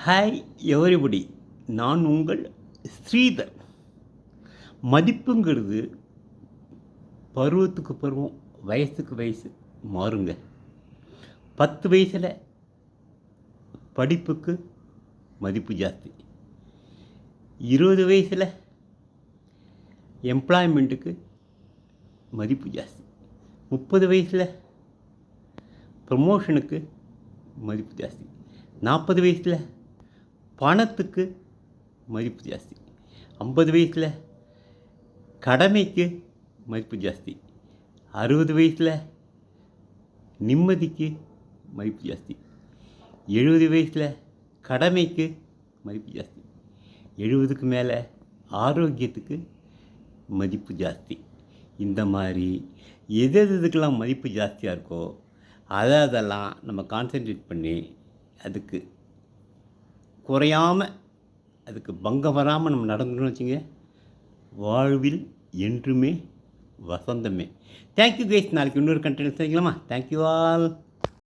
Hi everybody, நான் உங்கள் ஸ்ரீதர். மதிப்புங்கிறது பருவத்துக்கு பருவம், வயசுக்கு வயசு மாறுங்க. 10 வயசில் படிப்புக்கு மதிப்பு ஜாஸ்தி, 20 வயசில் எம்ப்ளாய்மெண்ட்டுக்கு மதிப்பு ஜாஸ்தி, 30 வயசில் ப்ரமோஷனுக்கு மதிப்பு ஜாஸ்தி, 40 வயசில் பணத்துக்கு மதிப்பு ஜாஸ்தி, 50 வயசில் கடமைக்கு மதிப்பு ஜாஸ்தி, 60 வயசில் நிம்மதிக்கு மதிப்பு ஜாஸ்தி, 70 வயசில் கடமைக்கு மதிப்பு ஜாஸ்தி, 70க்கு மேலே ஆரோக்கியத்துக்கு மதிப்பு ஜாஸ்தி. இந்த மாதிரி எதுக்கெல்லாம் மதிப்பு ஜாஸ்தியாக இருக்கோ அதெல்லாம் நம்ம கான்சென்ட்ரேட் பண்ணி அதுக்கு குறையாமல், அதுக்கு பங்கம் வராமல் நம்ம நடந்துன்னு வச்சுங்க, வாழ்வில் என்றுமே வசந்தமே. Thank you guys. நாளைக்கு இன்னொரு கண்டென்ட் செய்யலாமா? Thank you all.